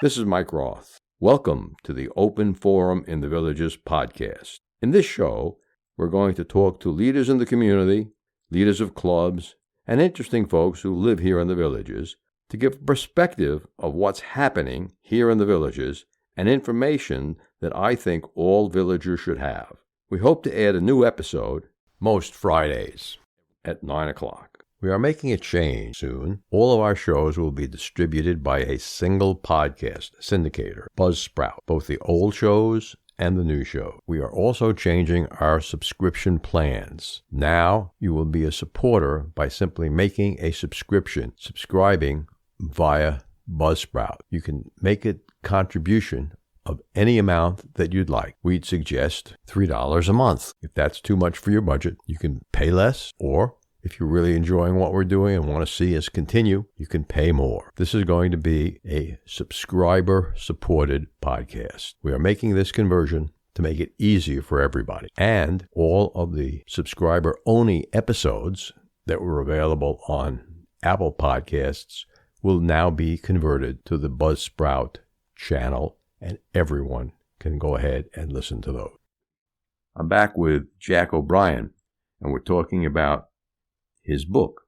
This is Mike Roth. Welcome to the Open Forum in the Villages podcast. In this show, we're going to talk to leaders in the community, leaders of clubs, and interesting folks who live here in the villages to give a perspective of what's happening here in the villages and information that I think all villagers should have. We hope to add a new episode most Fridays at 9 o'clock. We are making a change soon. All of our shows will be distributed by a single podcast syndicator, Buzzsprout, both the old shows and the new show. We are also changing our subscription plans. Now you will be a supporter by simply making a subscribing via Buzzsprout. You can make a contribution of any amount that you'd like. We'd suggest $3 a month. If that's too much for your budget, you can pay less, or if you're really enjoying what we're doing and want to see us continue, you can pay more. This is going to be a subscriber-supported podcast. We are making this conversion to make it easier for everybody. And all of the subscriber-only episodes that were available on Apple Podcasts will now be converted to the Buzzsprout channel, and everyone can go ahead and listen to those. I'm back with Jack O'Brien, and we're talking about his book,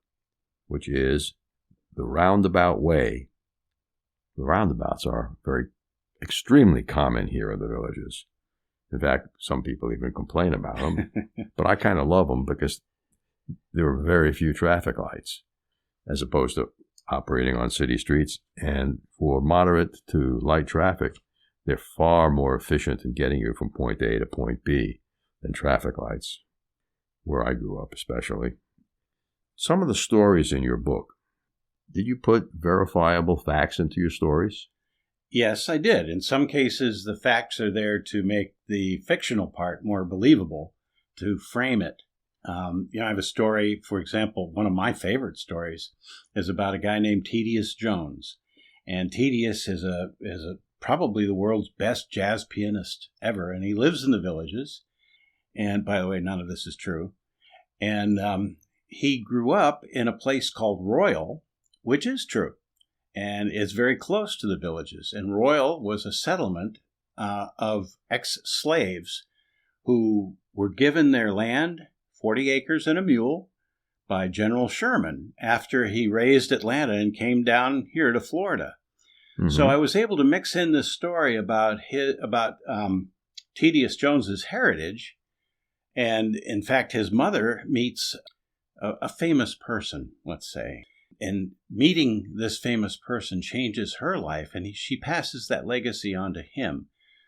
which is The Roundabout Way. The roundabouts are extremely common here in the villages. In fact, some people even complain about them, but I kind of love them because there are very few traffic lights as opposed to operating on city streets. And for moderate to light traffic, they're far more efficient in getting you from point A to point B than traffic lights, where I grew up especially. Some of the stories in your book, did you put verifiable facts into your stories? Yes, I did. In some cases, the facts are there to make the fictional part more believable, to frame it. I have a story, for example, one of my favorite stories is about a guy named Tedious Jones. And Tedious is probably the world's best jazz pianist ever, and he lives in the villages. And by the way, none of this is true. And he grew up in a place called Royal, which is true, and is very close to the villages. And Royal was a settlement of ex-slaves who were given their land, 40 acres and a mule, by General Sherman after he raised Atlanta and came down here to Florida. Mm-hmm. So I was able to mix in this story about Tedious Jones's heritage. And in fact, his mother meets a famous person, let's say. And meeting this famous person changes her life, and she passes that legacy on to him.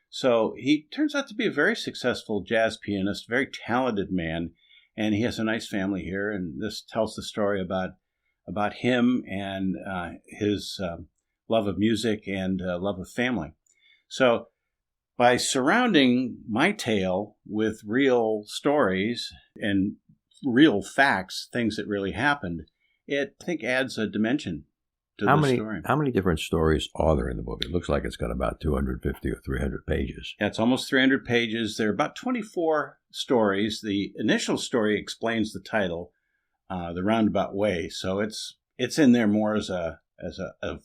So he turns out to be a very successful jazz pianist, very talented man, and he has a nice family here. And this tells the story about him and his love of music and love of family. So by surrounding my tale with real stories and real facts, things that really happened, it, I think, adds a dimension to the story. How many different stories are there in the book? It looks like it's got about 250 or 300 pages. Yeah, it's almost 300 pages. There are about 24 stories. The initial story explains the title, The Roundabout Way, so it's in there more as a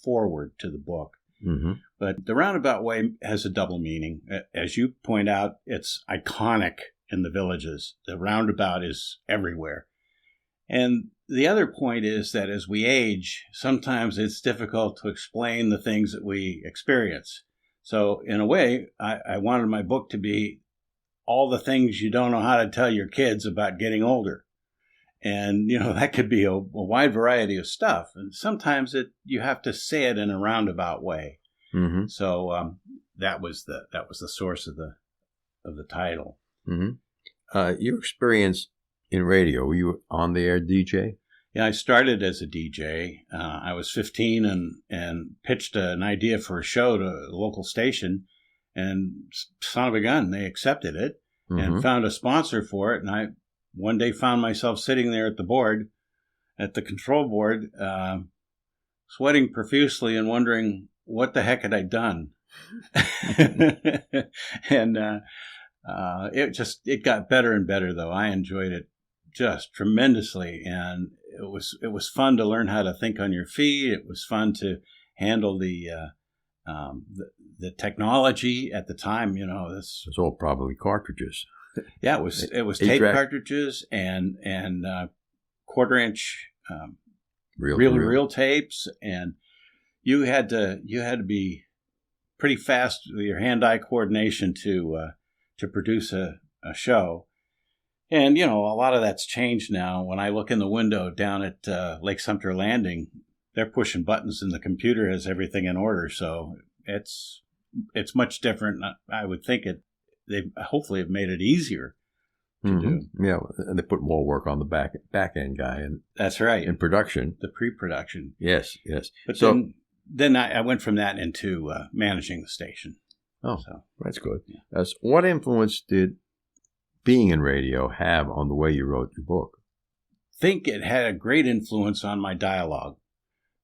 foreword to the book. Mm-hmm. But The Roundabout Way has a double meaning. As you point out, it's iconic in the villages. The roundabout is everywhere. And the other point is that as we age, sometimes it's difficult to explain the things that we experience. So in a way, I wanted my book to be all the things you don't know how to tell your kids about getting older. And, that could be a wide variety of stuff. And sometimes you have to say it in a roundabout way. Mm-hmm. So that was the source of the title. Mm-hmm. Your experience in radio, were you on the air DJ? Yeah, I started as a DJ. I was 15 and pitched an idea for a show to a local station, and son of a gun, they accepted it and found a sponsor for it. And I one day found myself sitting there at the control board, sweating profusely and wondering what the heck had I done. And it got better and better, though. I enjoyed it just tremendously, and it was fun to learn how to think on your feet. It was fun to handle the The technology at the time, this It's all probably cartridges. yeah, it was tape cartridges and quarter-inch reel tapes, and you had to be pretty fast with your hand-eye coordination to produce a show. And a lot of that's changed now. When I look in the window down at Lake Sumter Landing, they're pushing buttons and the computer has everything in order. So it's much different. I would think they hopefully have made it easier to do. Yeah, and they put more work on the back end guy. And that's right. In production. The pre-production. Yes. But so, then I went from that into managing the station. Oh, so that's good. Yeah. What influence did being in radio have on the way you wrote your book? I think it had a great influence on my dialogue,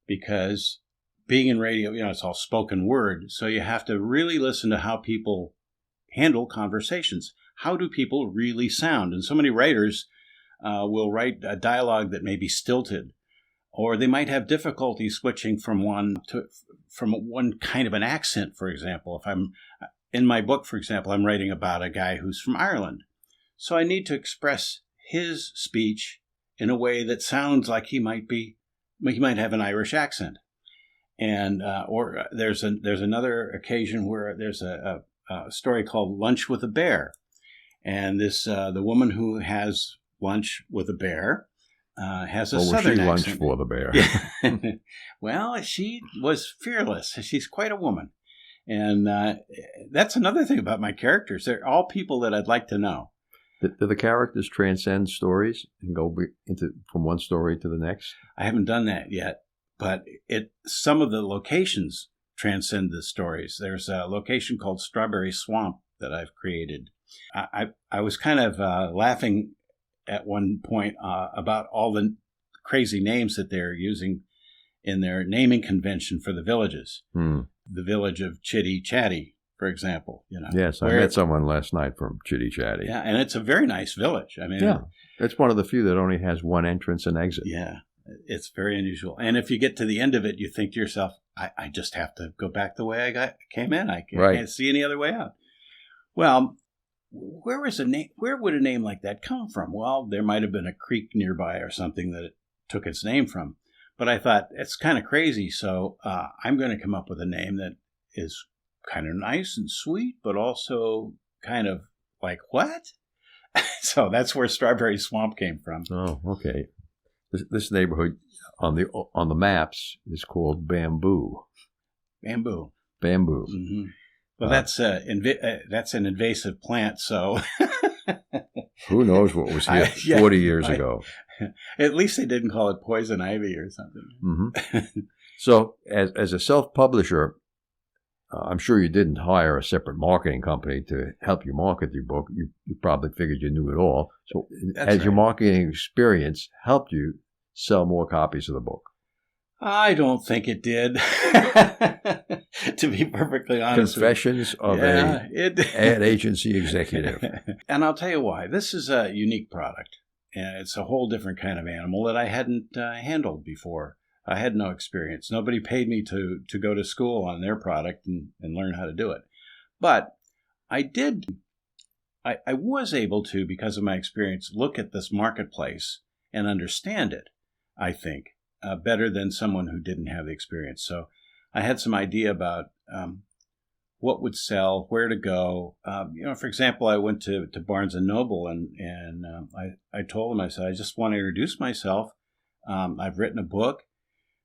because being in radio, it's all spoken word. So you have to really listen to how people handle conversations. How do people really sound? And so many writers will write a dialogue that may be stilted, or they might have difficulty switching from one kind of an accent, for example. If I'm in my book, for example, I'm writing about a guy who's from Ireland. So I need to express his speech in a way that sounds like he might have an Irish accent. And or there's another occasion where there's a story called Lunch with a Bear. And the woman who has lunch with a bear has a southern accent. Lunch for the bear? Well, she was fearless. She's quite a woman. And that's another thing about my characters. They're all people that I'd like to know. Do the characters transcend stories and go from one story to the next? I haven't done that yet, but some of the locations transcend the stories. There's a location called Strawberry Swamp that I've created. I was kind of laughing at one point about all the crazy names that they're using in their naming convention for the villages. The village of Chitty Chatty, for example. Yes, I met someone last night from Chitty Chatty. Yeah, and it's a very nice village. I mean, yeah, it's one of the few that only has one entrance and exit. Yeah, it's very unusual. And if you get to the end of it, you think to yourself, I just have to go back the way I came in. I can't see any other way out. Well, where would a name like that come from? Well, there might have been a creek nearby or something that it took its name from. But I thought, it's kind of crazy, so I'm going to come up with a name that is kind of nice and sweet, but also kind of like, what? So that's where Strawberry Swamp came from. Oh, okay. This neighborhood on the maps is called Bamboo. Bamboo. Mm-hmm. Well, that's an invasive plant, so who knows what was here 40 years ago. At least they didn't call it poison ivy or something. Mm-hmm. So, as a self-publisher, I'm sure you didn't hire a separate marketing company to help you market your book. You probably figured you knew it all. So, your marketing experience helped you sell more copies of the book? I don't think it did, to be perfectly honest. Confessions of an ad agency executive. And I'll tell you why. This is a unique product. And it's a whole different kind of animal that I hadn't handled before. I had no experience. Nobody paid me to go to school on their product and learn how to do it. But I did. I was able to, because of my experience, look at this marketplace and understand it, I think, better than someone who didn't have the experience. So I had some idea about what would sell, where to go. For example, I went to Barnes & Noble and I told them, I said, I just want to introduce myself. I've written a book.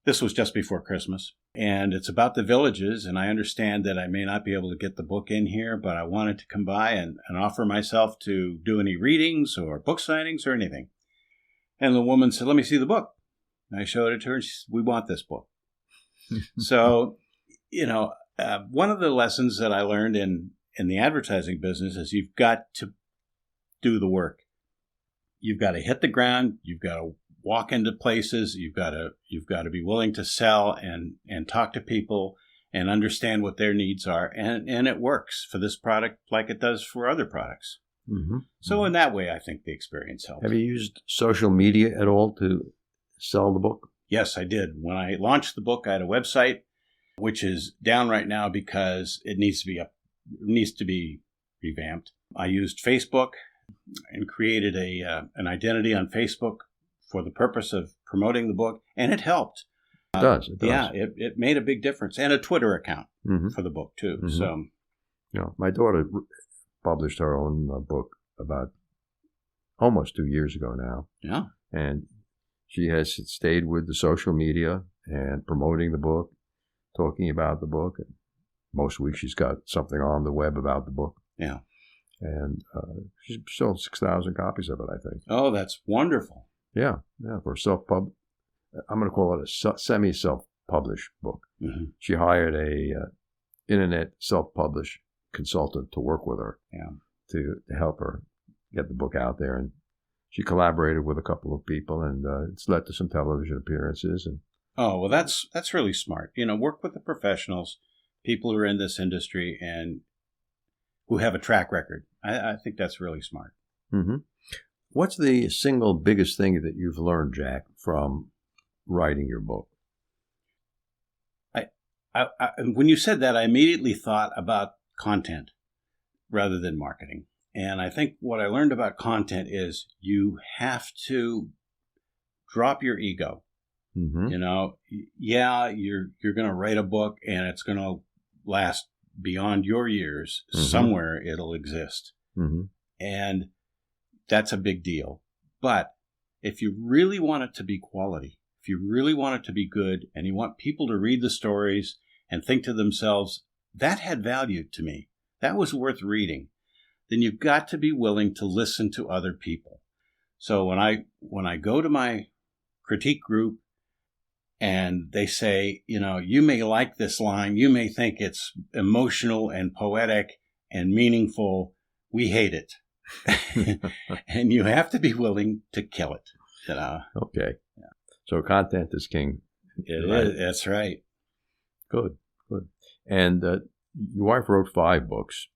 This was just before Christmas, and it's about the villages, and I understand that I may not be able to get the book in here, but I wanted to come by and offer myself to do any readings or book signings or anything. And the woman said, let me see the book. And I showed it to her, and she said, we want this book. So, one of the lessons that I learned in the advertising business is you've got to do the work. You've got to hit the ground. You've got to walk into places. You've got to be willing to sell and talk to people and understand what their needs are. And it works for this product like it does for other products. Mm-hmm. So in that way, I think the experience helped. Have you used social media at all to sell the book? Yes, I did. When I launched the book, I had a website. which is down right now because it needs to be revamped. I used Facebook and created an identity on Facebook for the purpose of promoting the book, and it helped. It does. Yeah, it made a big difference. And a Twitter account for the book, too. Mm-hmm. So, my daughter published her own book about almost 2 years ago now. Yeah. And she has stayed with the social media and promoting the book, talking about the book. And most weeks she's got something on the web about the book. Yeah. And she's sold 6,000 copies of it, I think. Oh, that's wonderful. Yeah, for self-pub. I'm going to call it a semi-self-published book. Mm-hmm. She hired a internet self-published consultant to work with her to help her get the book out there. And she collaborated with a couple of people, and it's led to some television appearances. And oh, well, that's really smart. Work with the professionals, people who are in this industry and who have a track record. I think that's really smart. Mm-hmm. What's the single biggest thing that you've learned, Jack, from writing your book? When you said that, I immediately thought about content rather than marketing. And I think what I learned about content is you have to drop your ego. Mm-hmm. You're going to write a book and it's going to last beyond your years. Mm-hmm. Somewhere it'll exist. Mm-hmm. And that's a big deal. But if you really want it to be quality, if you really want it to be good, and you want people to read the stories and think to themselves, that had value to me, that was worth reading, then you've got to be willing to listen to other people. So when I go to my critique group and they say, you may like this line, you may think it's emotional and poetic and meaningful, we hate it. And you have to be willing to kill it. Okay. Yeah. So content is king. It is. That's right. Good. And your wife wrote 5 books.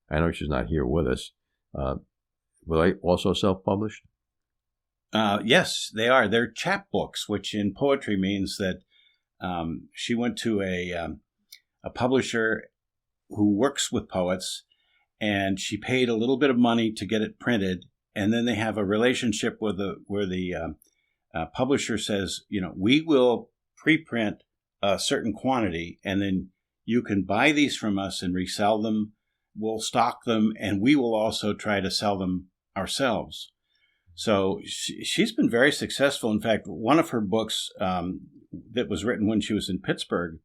I know she's not here with us. Were they also self-published? Yes, they are. They're chapbooks, which in poetry means that she went to a publisher who works with poets, and she paid a little bit of money to get it printed, and then they have a relationship where the publisher says, we will preprint a certain quantity, and then you can buy these from us and resell them. We'll stock them, and we will also try to sell them ourselves. So she's been very successful. In fact, one of her books that was written when she was in Pittsburgh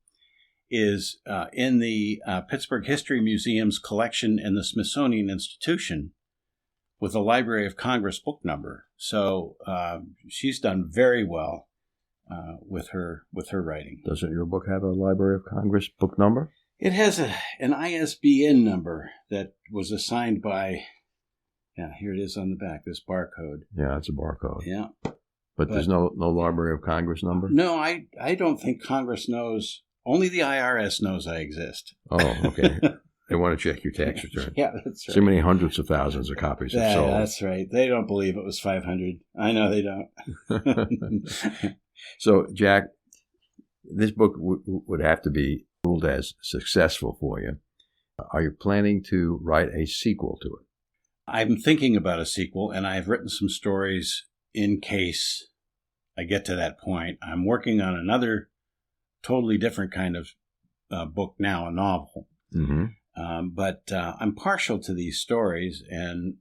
is in the Pittsburgh History Museum's collection in the Smithsonian Institution with a Library of Congress book number. So she's done very well with her writing. Doesn't your book have a Library of Congress book number? It has an ISBN number that was assigned by, here it is on the back, this barcode. Yeah, it's a barcode. Yeah. But there's no Library of Congress number? No, I don't think Congress knows. Only the IRS knows I exist. Oh, okay. They want to check your tax return. Yeah, that's right. So many hundreds of thousands of copies have sold. That's right. They don't believe it was 500. I know they don't. So, Jack, this book would have to be ruled as successful for you. Are you planning to write a sequel to it? I'm thinking about a sequel, and I've written some stories in case I get to that point. I'm working on another totally different kind of book now, a novel. Mm-hmm. But I'm partial to these stories, and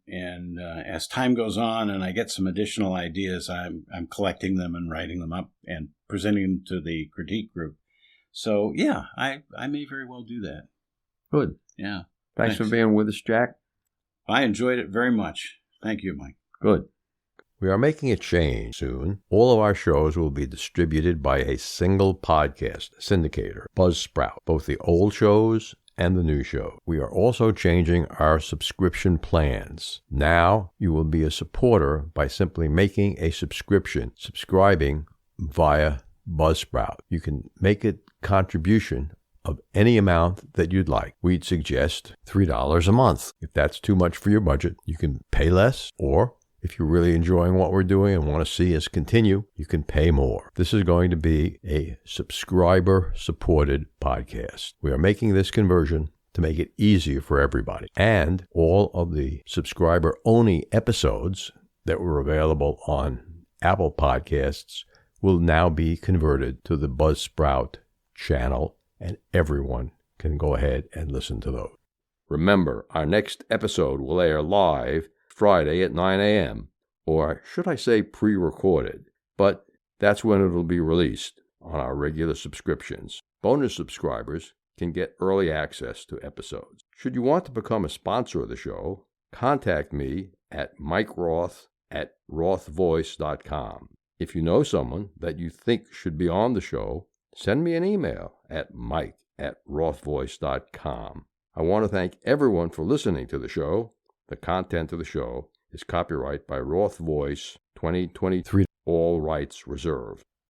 as time goes on and I get some additional ideas, I'm collecting them and writing them up and presenting them to the critique group. So, yeah, I may very well do that. Good. Yeah. Thanks for being with us, Jack. I enjoyed it very much. Thank you, Mike. Good. We are making a change soon. All of our shows will be distributed by a single podcast syndicator, Buzzsprout, both the old shows and the new show. We are also changing our subscription plans. Now you will be a supporter by simply making a subscribing via Buzzsprout. You can make a contribution of any amount that you'd like. We'd suggest $3 a month. If that's too much for your budget, you can pay less or If you're really enjoying what we're doing and want to see us continue, you can pay more. This is going to be a subscriber-supported podcast. We are making this conversion to make it easier for everybody. And all of the subscriber-only episodes that were available on Apple Podcasts will now be converted to the Buzzsprout channel, and everyone can go ahead and listen to those. Remember, our next episode will air live Friday at 9 a.m., or should I say pre-recorded, but that's when it will be released on our regular subscriptions. Bonus subscribers can get early access to episodes. Should you want to become a sponsor of the show, contact me at mikeroth@rothvoice.com. If you know someone that you think should be on the show, send me an email at mike@rothvoice.com. I want to thank everyone for listening to the show. The content of the show is copyright by Roth Voice 2023, all rights reserved.